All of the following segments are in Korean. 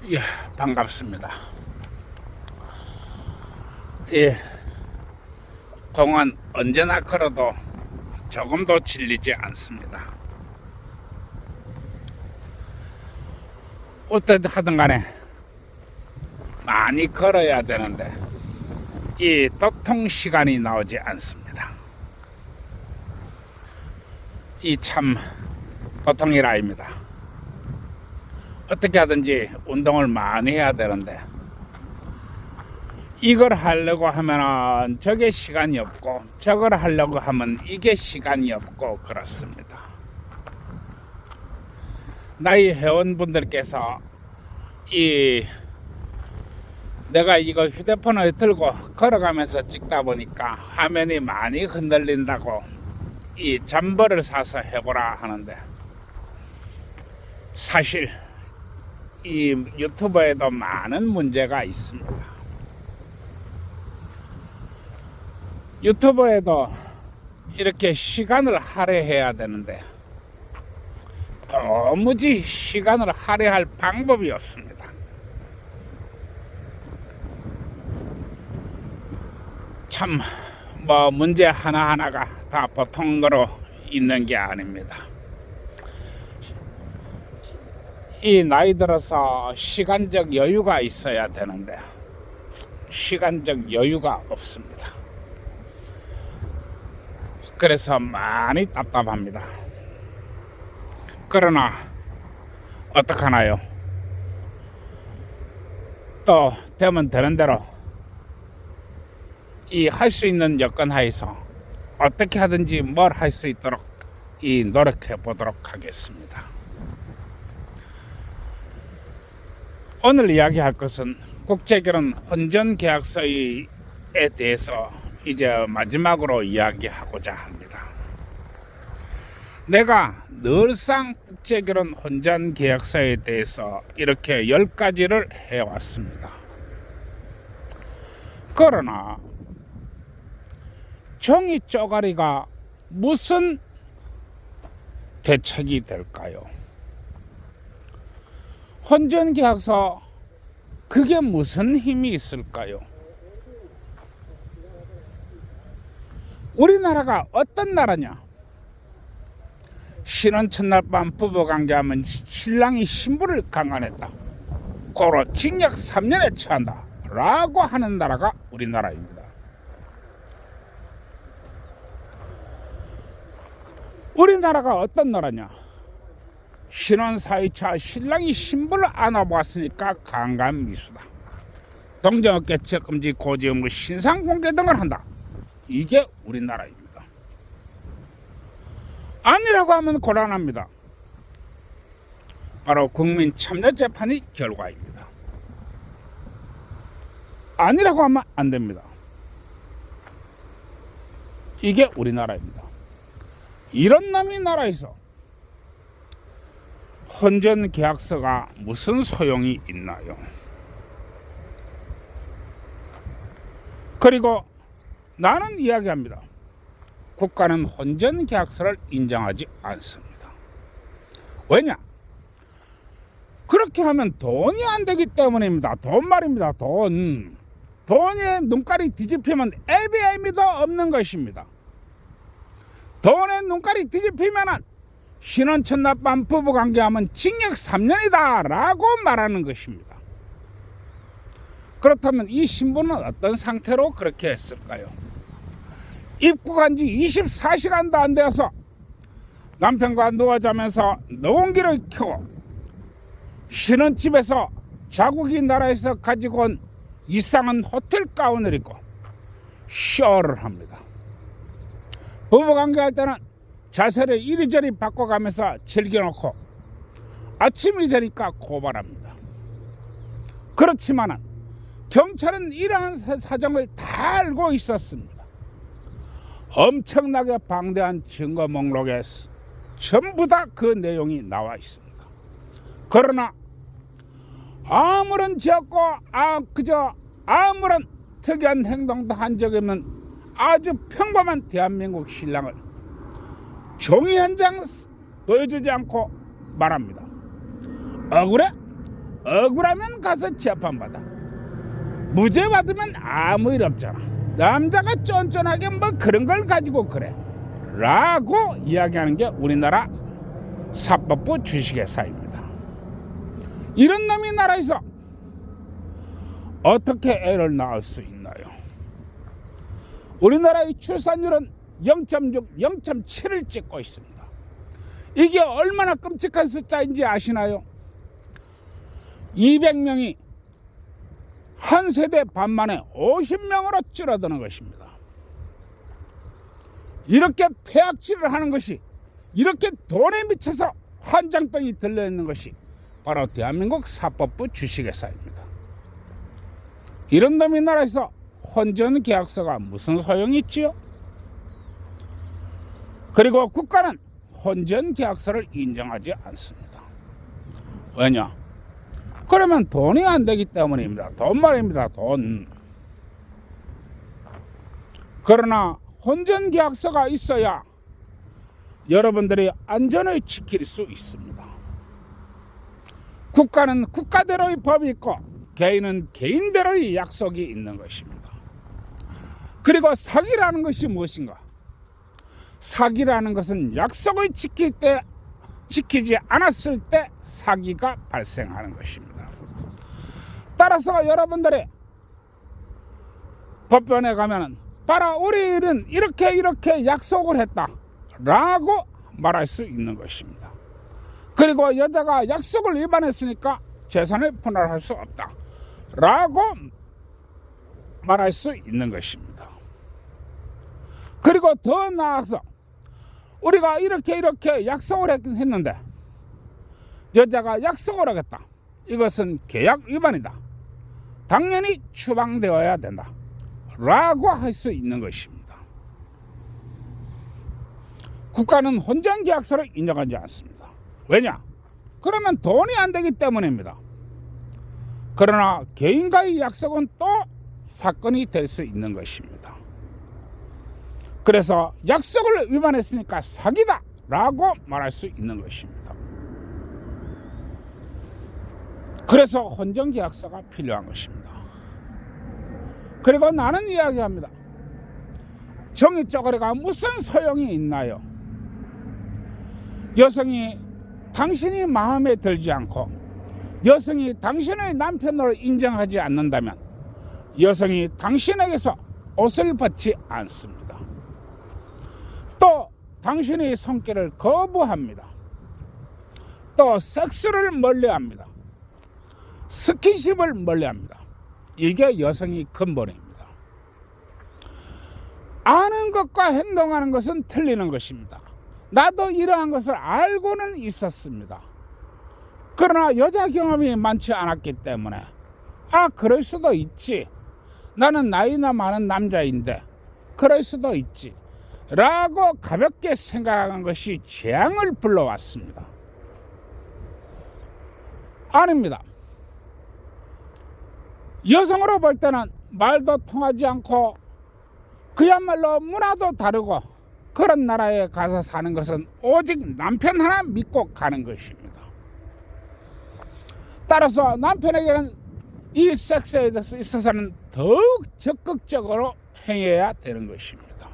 예, 반갑습니다. 예, 공은 언제나 걸어도 조금도 질리지 않습니다. 어떻게 하든 간에 많이 걸어야 되는데 이 도통 시간이 나오지 않습니다. 이 참 보통 일 아닙니다. 어떻게 하든지 운동을 많이 해야 되는데 이걸 하려고 하면은 저게 시간이 없고 저걸 하려고 하면 이게 시간이 없고 그렇습니다. 나이 회원분들께서 내가 이거 휴대폰을 들고 걸어가면서 찍다 보니까 화면이 많이 흔들린다고 이 잠버를 사서 해보라 하는데, 사실 이 유튜브에도 많은 문제가 있습니다. 유튜브에도 이렇게 시간을 할애해야 되는데 도무지 시간을 할애할 방법이 없습니다. 참 문제 하나하나가 다 보통 거로 있는 게 아닙니다. 이 나이 들어서 시간적 여유가 있어야 되는데 시간적 여유가 없습니다. 그래서 많이 답답합니다. 그러나 어떡하나요? 또 되면 되는 대로 이 할 수 있는 여건 하에서 어떻게 하든지 뭘 할 수 있도록 노력해 보도록 하겠습니다. 오늘 이야기할 것은 국제결혼 혼전계약서에 대해서 이제 마지막으로 이야기하고자 합니다. 내가 늘상 국제결혼 혼전계약서에 대해서 이렇게 10가지를 해왔습니다. 그러나 종이 쪼가리가 무슨 대책이 될까요? 혼전계약서 그게 무슨 힘이 있을까요? 우리나라가 어떤 나라냐? 신혼 첫날 밤 부부관계하면 신랑이 신부를 강간했다, 고로 징역 3년에 처한다 라고 하는 나라가 우리나라입니다. 우리나라가 어떤 나라냐? 신혼 4일차 신랑이 신부를 안아보았으니까 강간미수다, 동정업계 지역금지, 고지의무, 신상공개 등을 한다. 이게 우리나라입니다. 아니라고 하면 곤란합니다. 바로 국민참여재판이 결과입니다. 아니라고 하면 안 됩니다. 이게 우리나라입니다. 이런 남의 나라에서 혼전계약서가 무슨 소용이 있나요? 그리고 나는 이야기합니다. 국가는 혼전계약서를 인정하지 않습니다. 왜냐? 그렇게 하면 돈이 안 되기 때문입니다. 돈 말입니다. 돈에 눈깔이 뒤집히면 애비애미도 없는 것입니다. 돈에 눈깔이 뒤집히면 신혼 첫날 밤 부부관계하면 징역 3년이다 라고 말하는 것입니다. 그렇다면 이 신부는 어떤 상태로 그렇게 했을까요? 입국한 지 24시간도 안 되어서 남편과 누워 자면서 노온기를 켜고 신혼집에서 자국이 나라에서 가지고 온 이상한 호텔 가운을 입고 쇼를 합니다. 부부관계할 때는 자세를 이리저리 바꿔가면서 즐겨놓고 아침이 되니까 고발합니다. 그렇지만 경찰은 이러한 사정을 다 알고 있었습니다. 엄청나게 방대한 증거 목록에 전부 다 그 내용이 나와 있습니다. 그러나 아무런 죄 없고 그저 아무런 특이한 행동도 한 적이 없는 아주 평범한 대한민국 신랑을 종이 한 장 보여주지 않고 말합니다. 억울해? 억울하면 가서 재판받아. 무죄 받으면 아무 일 없잖아. 남자가 쫀쫀하게 뭐 그런 걸 가지고 그래 라고 이야기하는 게 우리나라 사법부 주식회사입니다. 이런 놈이 나라에서 어떻게 애를 낳을 수 있나요? 우리나라의 출산율은 0.6, 0.7을 찍고 있습니다. 이게 얼마나 끔찍한 숫자인지 아시나요? 200명이 한 세대 반 만에 50명으로 줄어드는 것입니다. 이렇게 폐악질을 하는 것이, 이렇게 돈에 미쳐서 환장병이 들려있는 것이 바로 대한민국 사법부 주식회사입니다. 이런 놈이 나라에서 혼전 계약서가 무슨 소용이 있지요? 그리고 국가는 혼전 계약서를 인정하지 않습니다. 왜냐? 그러면 돈이 안 되기 때문입니다. 돈 말입니다. 돈. 그러나 혼전 계약서가 있어야 여러분들이 안전을 지킬 수 있습니다. 국가는 국가대로의 법이 있고 개인은 개인대로의 약속이 있는 것입니다. 그리고 사기라는 것이 무엇인가? 사기라는 것은 약속을 지키지 않았을 때 사기가 발생하는 것입니다. 따라서 여러분들이 법원에 가면은 봐라, 우리 일은 이렇게 약속을 했다 라고 말할 수 있는 것입니다. 그리고 여자가 약속을 위반했으니까 재산을 분할할 수 없다 라고 말할 수 있는 것입니다. 그리고 더 나아가서 우리가 이렇게 약속을 했는데 여자가 약속을 하겠다, 이것은 계약 위반이다, 당연히 추방되어야 된다 라고 할 수 있는 것입니다. 국가는 혼전계약서를 인정하지 않습니다. 왜냐? 그러면 돈이 안 되기 때문입니다. 그러나 개인과의 약속은 또 사건이 될 수 있는 것입니다. 그래서 약속을 위반했으니까 사기다 라고 말할 수 있는 것입니다. 그래서 혼전계약서가 필요한 것입니다. 그리고 나는 이야기합니다. 정의쪼가리가 무슨 소용이 있나요? 여성이 당신이 마음에 들지 않고 여성이 당신의 남편으로 인정하지 않는다면 여성이 당신에게서 옷을 벗지 않습니다. 또 당신의 손길을 거부합니다. 또 섹스를 멀리합니다. 스킨십을 멀리합니다. 이게 여성의 근본입니다. 아는 것과 행동하는 것은 틀리는 것입니다. 나도 이러한 것을 알고는 있었습니다. 그러나 여자 경험이 많지 않았기 때문에 그럴 수도 있지, 나는 나이나 많은 남자인데 그럴 수도 있지 라고 가볍게 생각한 것이 재앙을 불러왔습니다. 아닙니다. 여성으로 볼 때는 말도 통하지 않고 그야말로 문화도 다르고 그런 나라에 가서 사는 것은 오직 남편 하나 믿고 가는 것입니다. 따라서 남편에게는 이 섹스에 있어서는 더욱 적극적으로 행해야 되는 것입니다.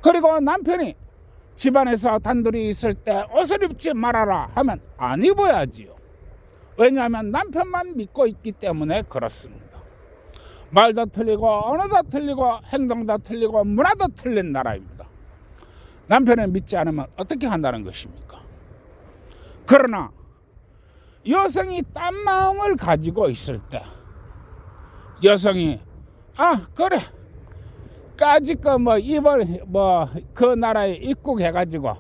그리고 남편이 집안에서 단둘이 있을 때 옷을 입지 말아라 하면 안 입어야지요. 왜냐하면 남편만 믿고 있기 때문에 그렇습니다. 말도 틀리고 언어도 틀리고 행동도 틀리고 문화도 틀린 나라입니다. 남편을 믿지 않으면 어떻게 한다는 것입니까? 그러나 여성이 딴 마음을 가지고 있을 때 여성이 그래 까짓거 이번 그 나라에 입국해가지고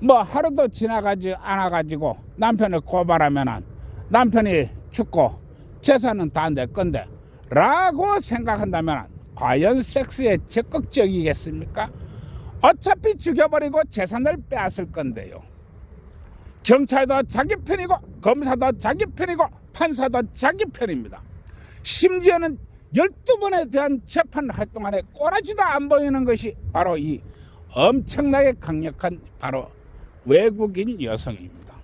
하루도 지나가지 않아가지고 남편을 고발하면은 남편이 죽고 재산은 다 내 건데 라고 생각한다면 과연 섹스에 적극적이겠습니까? 어차피 죽여버리고 재산을 빼앗을 건데요. 경찰도 자기 편이고 검사도 자기 편이고 판사도 자기 편입니다. 심지어는 12번에 대한 재판 활동 안에 꼬라지도 안 보이는 것이 바로 이 엄청나게 강력한 바로 외국인 여성입니다.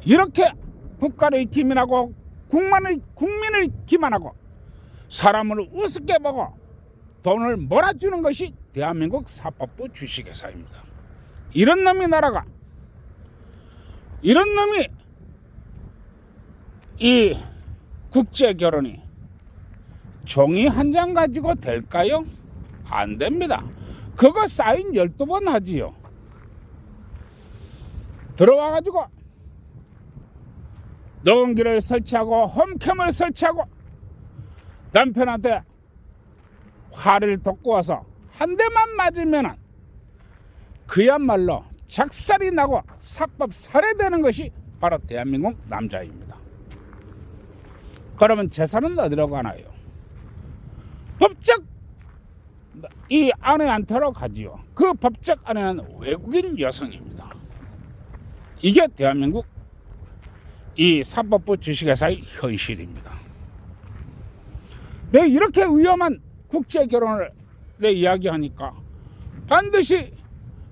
이렇게 국가를 기만하고 국민을 기만하고 사람을 우습게 보고 돈을 몰아주는 것이 대한민국 사법부 주식회사입니다. 이런 놈이 나라가, 이런 놈이 이 국제결혼이 종이 한 장 가지고 될까요? 안 됩니다. 그거 사인 12번 하지요. 들어와가지고 녹음기를 설치하고 홈캠을 설치하고 남편한테 화를 돋고 와서 한 대만 맞으면 그야말로 작살이 나고 사법 살해되는 것이 바로 대한민국 남자입니다. 그러면 재산은 어디로 가나요? 법적 이 아내한테로 가지요. 그 법적 아내는 외국인 여성입니다. 이게 대한민국 이 사법부 주식회사의 현실입니다. 내 이렇게 위험한 국제결혼을 내 이야기하니까 반드시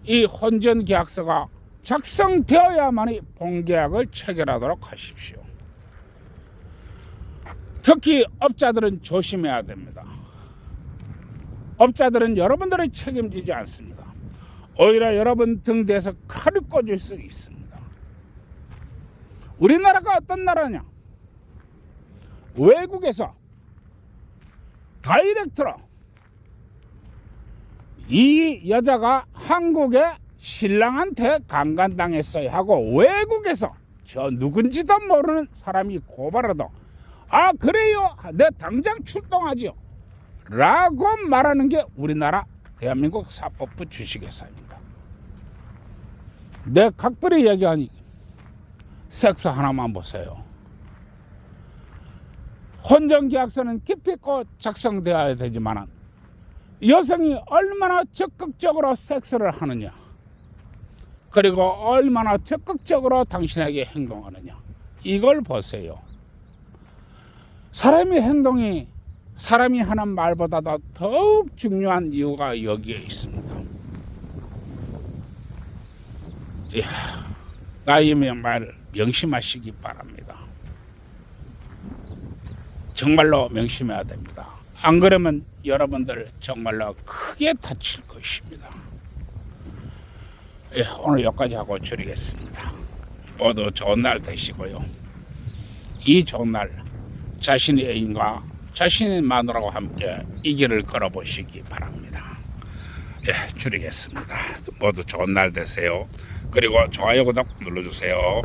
이 혼전계약서가 작성되어야만이 본계약을 체결하도록 하십시오. 특히 업자들은 조심해야 됩니다. 업자들은 여러분들을 책임지지 않습니다. 오히려 여러분 등 뒤에서 칼을 꽂을 수 있습니다. 우리나라가 어떤 나라냐? 외국에서 다이렉트로 이 여자가 한국의 신랑한테 강간당했어야 하고 외국에서 저 누군지도 모르는 사람이 고발해도 아 그래요? 내 당장 출동하지요 라고 말하는 게 우리나라 대한민국 사법부 주식회사입니다. 내 각별히 얘기하니 섹스 하나만 보세요. 혼전계약서는 깊이 있고 작성되어야 되지만 여성이 얼마나 적극적으로 섹스를 하느냐, 그리고 얼마나 적극적으로 당신에게 행동하느냐, 이걸 보세요. 사람의 행동이 사람이 하는 말보다도 더욱 중요한 이유가 여기에 있습니다. 이야, 나이의 말 명심하시기 바랍니다. 정말로 명심해야 됩니다. 안 그러면 여러분들 정말로 크게 다칠 것입니다. 예, 오늘 여기까지 하고 줄이겠습니다. 모두 좋은 날 되시고요. 이 좋은 날 자신의 애인과 자신의 마누라와 함께 이 길을 걸어보시기 바랍니다. 예, 줄이겠습니다. 모두 좋은 날 되세요. 그리고 좋아요, 구독 눌러주세요.